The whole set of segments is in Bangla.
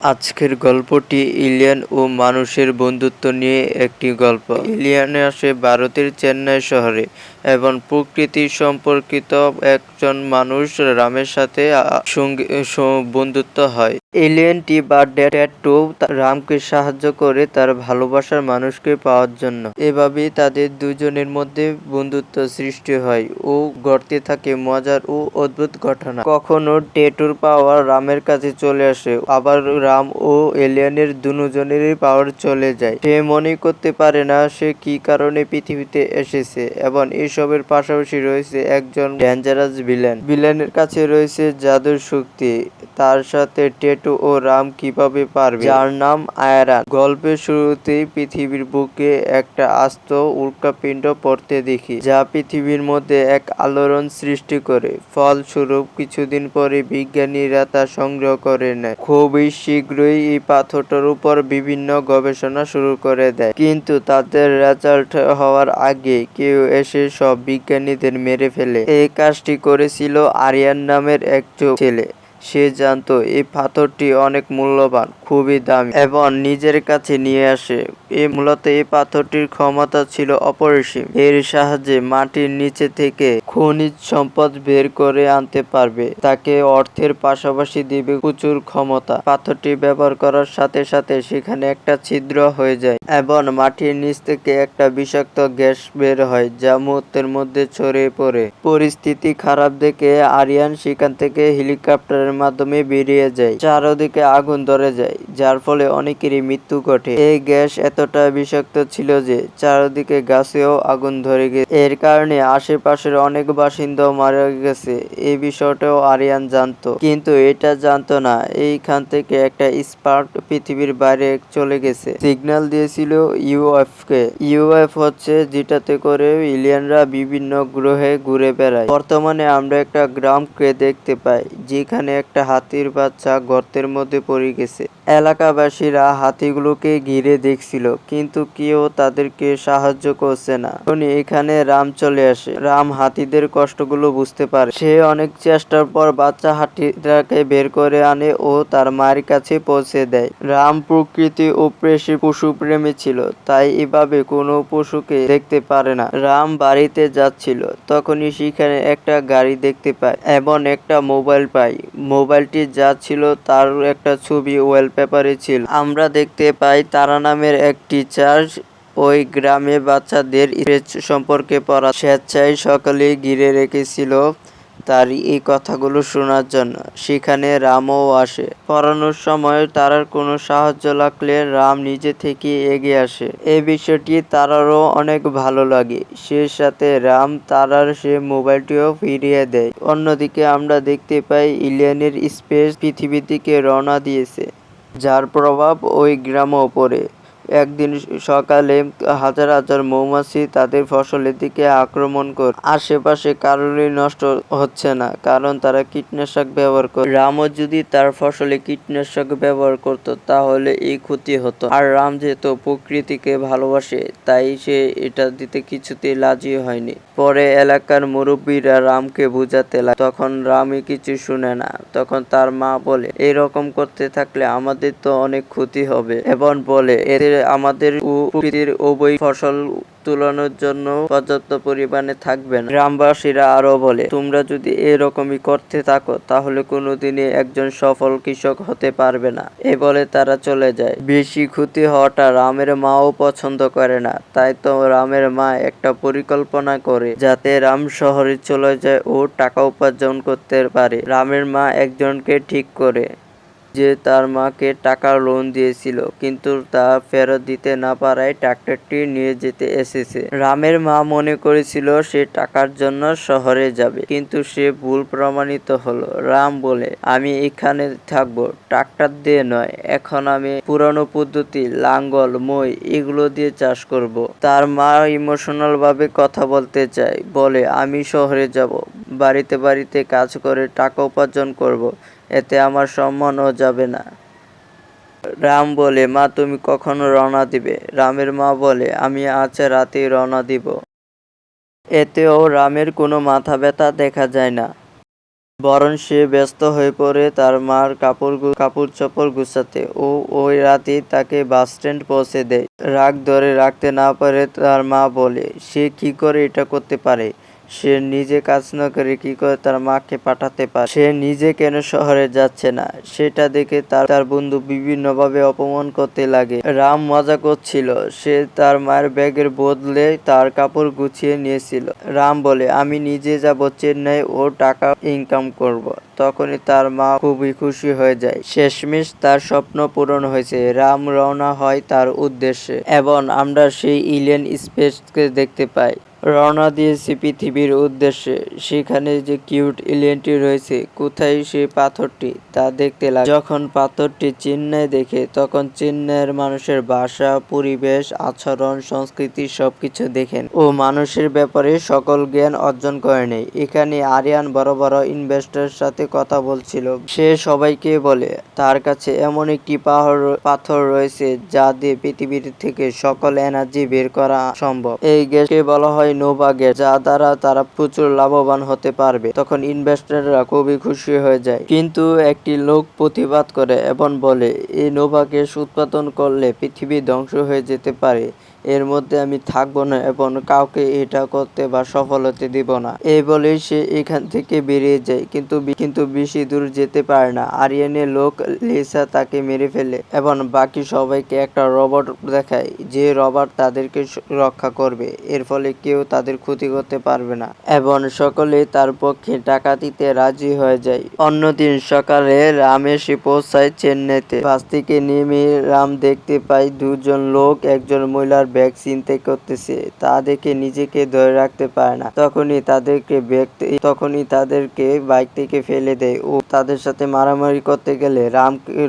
আজকের গল্পটি এলিয়েন ও মানুষের বন্ধুত্ব নিয়ে একটি গল্প। এলিয়েন আসে ভারতের চেন্নাই শহরে এবং প্রকৃতি সম্পর্কিত একজন মানুষ রামের সাথে বন্ধুত্ব হয়। এলিয়েনটি বা ট্যাটু রামকে সাহায্য করে তার ভালোবাসার মানুষকে পাওয়ার জন্য। এভাবেই তাদের দুজনের মধ্যে বন্ধুত্ব সৃষ্টি হয় ও ঘটতে থাকে মজার ও অদ্ভুত ঘটনা। কখনো ট্যাটুর পাওয়ার রামের কাছে চলে আসে, আবার রাম ও এলিয়েনের দুজনেরই পাওয়ার চলে যায়। সে মনে করতে পারে না সে কি কারণে পৃথিবীতে এসেছে এবং এসবের পাশাপাশি রয়েছে একজন ডেঞ্জারাস ভিলেন। ভিলেনের কাছে রয়েছে জাদুর শক্তি। তার সাথে ট্যাটু ও রাম কিভাবে পারবে, যার নাম আয়রান। গল্পের শুরুতেই পৃথিবীর বুকে একটা আস্ত উল্কাপিণ্ড পড়তে দেখি, যা পৃথিবীর মধ্যে এক আলোড়ন সৃষ্টি করে। ফলস্বরূপ কিছুদিন পরে বিজ্ঞানীরা তা সংগ্রহ করে নেয়। খুবই শীঘ্রই এই পাথরটার উপর বিভিন্ন গবেষণা শুরু করে দেয়, কিন্তু তাদের রেজাল্ট হওয়ার আগে কেউ এসে সব বিজ্ঞানীদের মেরে ফেলে। এই কাজটি করেছিল আরিয়ান নামের এক ছেলে। সে জানতো এই পাথরটি অনেক মূল্যবান, খুবই দামি এবং নিজের কাছে নিয়ে আসে। মূলত এই পাথরটির ক্ষমতা ছিল অপরিসীম। এর সাহায্যে মাটির নিচে থেকে খনিজ সম্পদ বের করে আনতে পারবে। তাকে অর্থের পাশাপাশি দিবে প্রচুর ক্ষমতা। পাথরটি ব্যবহার করার সাথে সাথে সেখানে একটা ছিদ্র হয়ে যায় এবং মাটির নিচ থেকে একটা বিষাক্ত গ্যাস বের হয়, যা মুহূর্তের মধ্যে ছড়িয়ে পড়ে। পরিস্থিতি খারাপ দেখে আরিয়ান সেখান থেকে হেলিকপ্টারের মাধ্যমে বেরিয়ে যায়। চারদিকে আগুন ধরে যায়, যার ফলে অনেকেরই মৃত্যু ঘটে। এই গ্যাস এতটা বিষাক্ত ছিল যে চারদিকে গাছেও আগুন ধরে গেছে। এর কারণে আশেপাশের অনেক বাসিন্দাও মারা গেছে। এই বিষয়টাও আরিয়ান জানতো, কিন্তু এটা জানতো না এইখান থেকে একটা স্পার্ক পৃথিবীর বাইরে চলে গেছে। সিগন্যাল দিয়েছিল ইউএফ কে। ইউএফ হচ্ছে যেটাতে করে এলিয়েনরা বিভিন্ন গ্রহে ঘুরে বেড়ায়। বর্তমানে আমরা একটা গ্রামকে দেখতে পাই, যেখানে একটা হাতির বাচ্চা গর্তের মধ্যে পড়ে গেছে। এলাকাবাসীরা হাতিগুলোকে ঘিরে দেখছিল, কিন্তু কেউ তাদেরকে সাহায্য করছে না। এখানে রাম চলে আসে। রাম হাতিদের কষ্টগুলো বুঝতে পারে। সে অনেক চেষ্টার পর বাচ্চা হাতিটাকে বের করে আনে ও তার মায়ের কাছে পৌঁছে দেয়। রাম প্রকৃতি ও পশু প্রেমী ছিল, তাই এভাবে কোনো পশুকে দেখতে পারে না। রাম বাড়িতে যাচ্ছিল, তখনই সেখানে একটা গাড়ি দেখতে পায় এবং একটা মোবাইল পায়। মোবাইলটি যা ছিল তার একটা ছবি ওয়ালপেপারে ছিল। আমরা দেখতে পাই তারা নামের এক টিচার ওই গ্রামে বাচ্চাদের স্পেস সম্পর্কে পড়া স্বেচ্ছায় সকালে ঘিরে রেখেছিল তার এই কথাগুলো শোনার জন্য। সেখানে রামও আসে। পড়ানোর সময় তারার কোনো সাহায্য লাগলে রাম নিজে থেকে এগিয়ে আসে। এই বিষয়টি তারারও অনেক ভালো লাগে। সে সাথে রাম তারার সে মোবাইলটিও ফিরিয়ে দেয়। অন্যদিকে আমরা দেখতে পাই এলিয়েনের স্পেস পৃথিবীর দিকে রওনা দিয়েছে, যার প্রভাব ওই গ্রামেও পড়ে। একদিন সকালে হাজার হাজার মৌমাছি তাদের ফসলের দিকে আক্রমণ করে। আশেপাশে কারোরই নষ্ট হচ্ছে না, কারণ তারা কীটনাশক ব্যবহার করে। রামও যদি তার ফসলে কীটনাশক ব্যবহার করত, তাহলে এই ক্ষতি হতো। আর রাম যেহেতু প্রকৃতিকে ভালোবাসে, তাই সে এটা দিতে কিছুতেই রাজি হয়নি। পরে এলাকার মুরব্বীরা রামকে বুঝাতে লাগে, তখন রামই কিছু শুনে না। তখন তার মা বলে, এরকম করতে থাকলে আমাদের তো অনেক ক্ষতি হবে, এবং বলে এতে আমাদের প্রকৃতির উভয় ফসল তুলানোর জন্য পর্যাপ্ত পরিমাণে থাকবে না। গ্রামবাসীরা আরো বলে, তোমরা যদি এরকমই করতে থাকো তাহলে কোনোদিনই একজন সফল কৃষক হতে পারবে না। এ বলে তারা চলে যায়। বেশি ক্ষতি হওয়াটা রামের মাও পছন্দ করে না, তাই তো রামের মা একটা পরিকল্পনা করে যাতে রাম শহরে চলে যায় ও টাকা উপার্জন করতে পারে। রামের মা একজনকে ঠিক করে, যে তার মাকে টাকার লোন দিয়েছিল, কিন্তু তা ফেরত দিতে না পারায় ট্রাক্টরটি নিয়ে যেতে এসেছে। রামের মা মনে করেছিল সে টাকার জন্য শহরে যাবে, কিন্তু সে ভুল প্রমাণিত হলো। রাম বলে, আমি এখানে থাকবো, ট্রাক্টর দিয়ে নয়। এখন আমি পুরানো পদ্ধতি লাঙ্গল, মই এগুলো দিয়ে চাষ করব। তার মা ইমোশনাল ভাবে কথা বলতে চায়, বলে আমি শহরে যাব, বাড়িতে বাড়িতে কাজ করে টাকা উপার্জন করব, এতে আমার সম্মানও যাবে না। রাম বলে, মা তুমি কখন রওনা দিবে? রামের মা বলে, আমি আজ রাতেই রওনা দিব। এতেও রামের কোনো মাথা ব্যথা দেখা যায় না। বরং সে ব্যস্ত হয়ে পড়ে তার মার কাপড় চোপড় গুছাতে ও ওই রাতেই তাকে বাস স্ট্যান্ড পৌঁছে দেয়। রাগ ধরে রাখতে না পারে তার মা বলে, সে কি করে এটা করতে পারে? সে নিজে কাজ না করে কি করে তার মাকে পাঠাতে পারে? সে নিজে কেন শহরে যাচ্ছে না? সেটা দেখে তার বন্ধু বিভিন্নভাবে অপমান করতে লাগে। রাম মজা করছিল। সে তার মায়ের ব্যাগের বদলে তার কাপড় গুছিয়ে নিয়েছিল। রাম বলে, আমি নিজে যাব চেন্নাই ও টাকা ইনকাম করব। তখনই তার মা খুবই খুশি হয়ে যায়। শেষমেশ তার স্বপ্ন পূরণ হয়েছে। রাম রওনা হয় তার উদ্দেশ্যে এবং আমরা সেই এলিয়েন স্পেসকে দেখতে পাই। রওনা দিয়েছে পৃথিবীর উদ্দেশ্যে। সেখানে যে কিউট এলিয়েনটি রয়েছে, কোথায় সেই পাথরটি তা দেখতে লাগে। যখন পাথরটি চেন্নাই দেখে তখন চেন্নাইয়ের মানুষের ভাষা, পরিবেশ, আচরণ, সংস্কৃতি সবকিছু দেখেন ও মানুষের ব্যাপারে সকল জ্ঞান অর্জন করে নেয়। এখানে আরিয়ান বড় বড় ইনভেস্টরের সাথে কথা বলছিল। সে সবাইকে বলে তার কাছে এমন একটি পাথর রয়েছে যা দিয়ে পৃথিবীর থেকে সকল এনার্জি বের করা সম্ভব। এই গ্যাসকে বলা হয় নোভা গ্যাস, যা দ্বারা তারা প্রচুর লাভবান হতে পারবে। তখন ইনভেস্টররা খুবই খুশি হয়ে যায়। কিন্তু একটি লোক প্রতিবাদ করে এবং বলে, এই নোভা গ্যাস উৎপাদন করলে পৃথিবী ধ্বংস হয়ে যেতে পারে। এর মধ্যে আমি থাকবো না এবং কাউকে এটা করতে বা সফল হতে দিব না। এই বলেই সে এখান থেকে বেরিয়ে যায়। কিন্তু বেশি দূর যেতে পারে না। আরিয়ানের লোক লিসা তাকে মেরে ফেলে এবং বাকি সবাইকে একটা রোবট দেখায়, যে রোবট তাদেরকে রক্ষা করবে। এর ফলে কেউ তাদের ক্ষতি করতে পারবে না এবং সকলেই তার পক্ষে টাকা দিতে রাজি হয়ে যায়। অন্যদিন সকালে রাম এসে পৌঁছায় চেন্নাইতে। বাস থেকে নেমে রাম দেখতে পায় দুজন লোক একজন মহিলার ব্যাগ ছিনতাই করতেছে। তা দেখে নিজেকে ধরে রাখতে পারে না। তখনই তাদেরকে বাইক থেকে ফেলে দেয় ও তাদের সাথে মারামারি করতে গেলে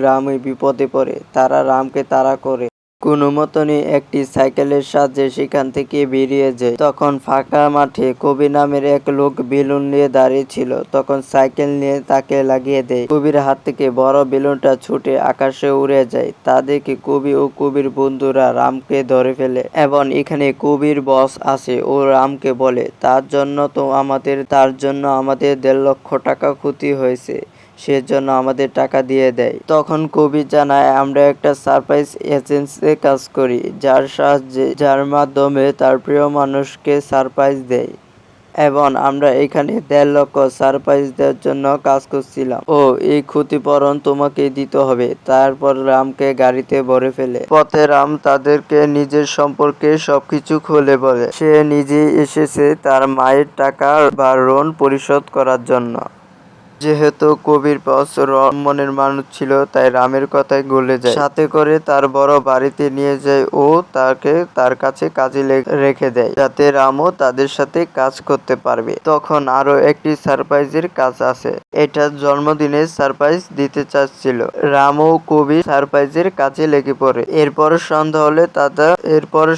রামই বিপদে পড়ে। তারা রামকে তাড়া করে কোনো মতনে একটি সাইকেলের সাহায্যে সেখান থেকে বেরিয়ে যায়। তখন ফাঁকা মাঠে কবি নামের এক লোক বেলুন নিয়ে দাঁড়িয়ে ছিল। তখন সাইকেল নিয়ে তাকে লাগিয়ে দেয়। কবির হাত থেকে বড় বেলুনটা ছুটে আকাশে উড়ে যায়। তা দেখে কবি ও কবির বন্ধুরা রামকে ধরে ফেলে এবং এখানে কবির বস আসে ও রামকে বলে, তার জন্য আমাদের 1.5 লক্ষ টাকা ক্ষতি হয়েছে। সেজন্য আমাদের টাকা দিয়ে দেয়। তখন কবি জানায়, আমরা একটা সারপ্রাইজ এজেন্সিতে কাজ করি, যার মাধ্যমে তার প্রিয় মানুষকে সারপ্রাইজ দেয় এবং আমরা এখানে 1.5 লক্ষ সারপ্রাইজ দেওয়ার জন্য কাজ করছিলাম ও এই ক্ষতিপূরণ তোমাকে দিতে হবে। তারপর রামকে গাড়িতে ভরে ফেলে। পথে রাম তাদেরকে নিজের সম্পর্কে সবকিছু খুলে বলে। সে নিজেই এসেছে তার মায়ের টাকা বা ঋণ পরিশোধ করার জন্য। যেহেতু কবির বস মনের মানুষ ছিল, তাই রামের কথায় গলে যায়। সাথে করে তার বড় বাড়িতে নিয়ে যায় ও তাকে তার কাছে কাজে রেখে দেয়, যাতে রামও তাদের সাথে কাজ করতে পারবে। তখন আরো একটি সারপ্রাইজের কাজ আছে। এটা জন্মদিনের সারপ্রাইজ দিতে চাচ্ছিল। রাম ও কবি সারপ্রাইজের কাজে লেগে পড়ে। এরপর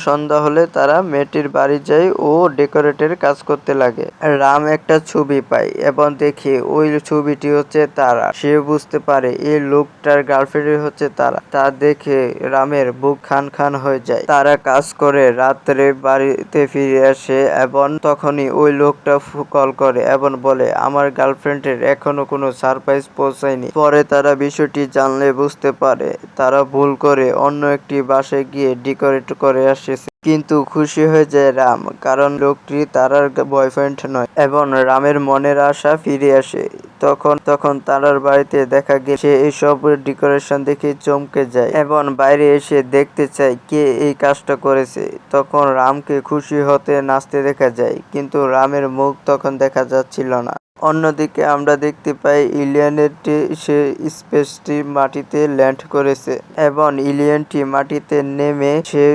সন্ধ্যা হলে তারা মেয়েটির বাড়ি যায় ও ডেকোরেটের কাজ করতে লাগে। রাম একটা ছবি পায় এবং দেখে ওই ছবিটি হচ্ছে তারা। সে বুঝতে পারে এই লোকটার গার্লফ্রেন্ড হচ্ছে তারা। তা দেখে রামের বুক খান খান হয়ে যায়। তারা কাজ করে রাত্রে বাড়িতে ফিরে আসে এবং তখনই ওই লোকটা কল করে এবং বলে, আমার গার্লফ্রেন্ডের এখনো কোনো সারপ্রাইজ পৌঁছায়নি। পরে তারা বিষয়টি জানলে বুঝতে পারে তারা ভুল করে অন্য একটি বাসায় গিয়ে ডেকোরেট করে আসছে। কিন্তু খুশি হয়ে যায় রাম, কারণ লোকটি তারার বয়ফ্রেন্ড নয় এবং রামের মনের আশা ফিরে আসে। তখন তারার বাড়িতে দেখা গেলে সে এইসব ডেকোরেশন দেখে চমকে যায় এবং বাইরে এসে দেখতে চায় কে এই কাজটা করেছে। তখন রামকে খুশি হতে নাচতে দেখা যায়, কিন্তু রামের মুখ তখন দেখা যাচ্ছিল না। অন্যদিকে আমরা দেখতে পাই এলিয়েনটি সে স্পেসটি মাটিতে ল্যান্ড করেছে এবং এলিয়েনটি মাটিতে নেমে সে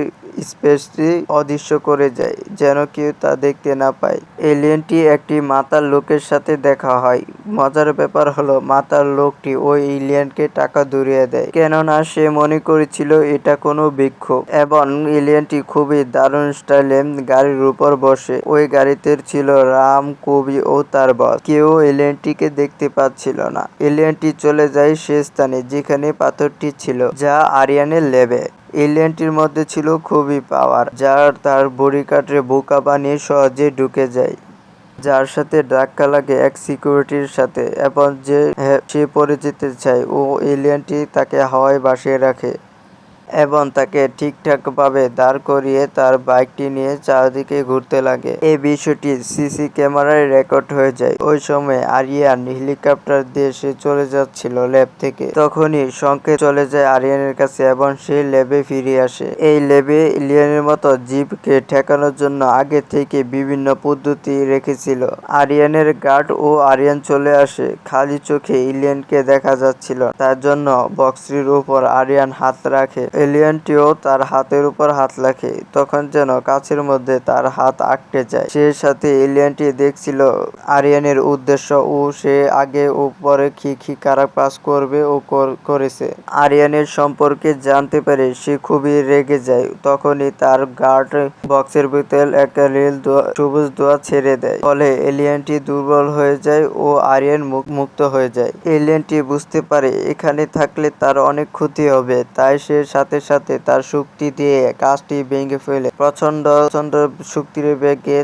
স্পেসটি অদৃশ্য করে যায়, যেন কেউ তা দেখতে না পায়। এলিয়েনটি একটি মাতাল লোকের সাথে দেখা হয়। মজার ব্যাপার হলো মাতাল লোকটি ওই এলিয়েনকে টাকা ধরিয়ে দেয়, কেননা সে মনে করেছিল এটা কোনো বিক্ষোভ। এবং এলিয়েনটি খুবই দারুণ স্টাইলে গাড়ির উপর বসে। ওই গাড়িতে ছিল রাম, কবি ও তার বস। কেউ এলিয়েনটিকে দেখতে পাচ্ছিল না। এলিয়েনটি চলে যায় সে স্থানে যেখানে পাথরটি ছিল, যা আরিয়ানের ল্যাবে। এলিয়েনটির মধ্যে ছিল খুবই পাওয়ার, যার তার বডিগার্ডকে বোকা বানিয়ে সহজে ঢুকে যায়। যার সাথে ধাক্কা লাগে এক সিকিউরিটির সাথে এবং সে পড়ে যেতে চায় ও এলিয়েনটি তাকে হাওয়ায় ভাসিয়ে রাখে এবং তাকে ঠিকঠাকভাবে দাঁড় করিয়ে তার বাইকটি নিয়ে চারদিকে ঘুরতে লাগে। এই বিষয়টি সিসি ক্যামেরায় রেকর্ড হয়ে যায়। ওই সময় আরিয়ান হেলিকপ্টার দিয়ে সে চলে যাচ্ছিল ল্যাব থেকে। তখনই সংকেত চলে যায় আরিয়ানের কাছে এবং সে ল্যাবে ফিরে আসে। এই ল্যাবে এলিয়েনের মতো জীবকে ঠেকানোর জন্য আগে থেকে বিভিন্ন পদ্ধতি রেখেছিল। আরিয়ানের গার্ড ও আরিয়ান চলে আসে। খালি চোখে এলিয়েনকে দেখা যাচ্ছিল, তার জন্য বক্সটির উপর আরিয়ান হাত রাখে। এলিয়েনটিও তার হাতের উপর হাত রাখে। তখন যেন কাচের মধ্যে তার হাত আটকে যায়। সে সাথে এলিয়েনটি দেখছিল আরিয়ানের উদ্দেশ্য ও সে আগে ও পরে কি খারাপ কাজ করবে ও করেছে। আরিয়ানের সম্পর্কে জানতে পারে সে খুবই রেগে যায়। তখনই তার গার্ড বক্সের ভিতর একটা সবুজ দোয়া ছেড়ে দেয়। ফলে এলিয়েনটি দুর্বল হয়ে যায় ও আরিয়ান মুক্ত হয়ে যায়। এলিয়েনটি বুঝতে পারে এখানে থাকলে তার অনেক ক্ষতি হবে, তাই সে সাথে সাথে তার শক্তি দিয়ে কাজটি ভেঙে ফেলে। প্রচন্ড শক্তির বেগে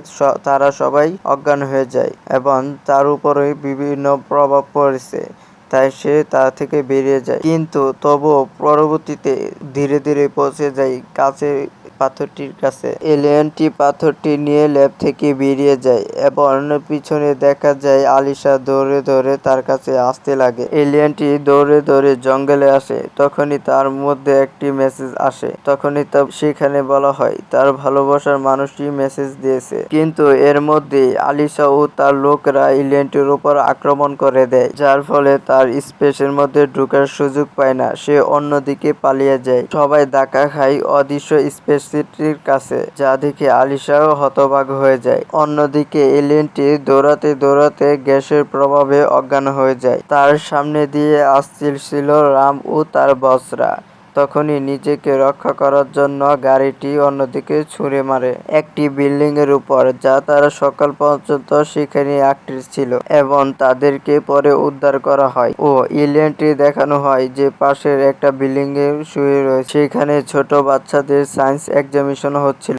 তারা সবাই অজ্ঞান হয়ে যায় এবং তার উপরে বিভিন্ন প্রভাব পড়েছে, তাই সে তা থেকে বেরিয়ে যায়। কিন্তু তবুও পরবর্তীতে ধীরে ধীরে পৌঁছে যায় কাছের পাথরটির কাছে। এলিয়েনটি পাথরটি নিয়ে ল্যাব থেকে বেরিয়ে যায় এবং পিছনে দেখা যায় আলিশা দৌড়ে দৌড়ে তার কাছে আসতে লাগে। এলিয়েনটি দৌড়ে দৌড়ে জঙ্গলে আসে। তখনই তার মধ্যে একটি মেসেজ আসে। তখনই সেখানে বলা হয় তার ভালোবাসার মানুষটি মেসেজ দিয়েছে। কিন্তু এর মধ্যে আলিশা ও তার লোকরা এলিয়েনটির উপর আক্রমণ করে দেয়, যার ফলে তার স্পেসের মধ্যে ঢোকার সুযোগ পায় না। সে অন্যদিকে পালিয়ে যায়। সবাই ধাক্কা খায় অদৃশ্য স্পেসটির কাছে, যা দেখে আলিশাও হতবাক হয়ে যায়। অন্যদিকে এলিয়েনটি দৌড়াতে দৌড়াতে গ্যাসের প্রভাবে অজ্ঞান হয়ে যায়। তার সামনে দিয়ে আসছিল রাম ও তার বসরা। তখনই নিজেকে রক্ষা করার জন্য গাড়িটি অন্যদিকে ছুঁড়ে মারে একটি বিল্ডিং এর উপর, যা তারা সকাল পর্যন্ত সেখানে আটকে ছিল এবং তাদেরকে পরে উদ্ধার করা হয় ও এলিয়েনটি দেখানো হয় যে পাশের একটা বিল্ডিং এ শুয়ে রয়েছে। সেখানে ছোট বাচ্চাদের সায়েন্স এক্সিবিশন হচ্ছিল।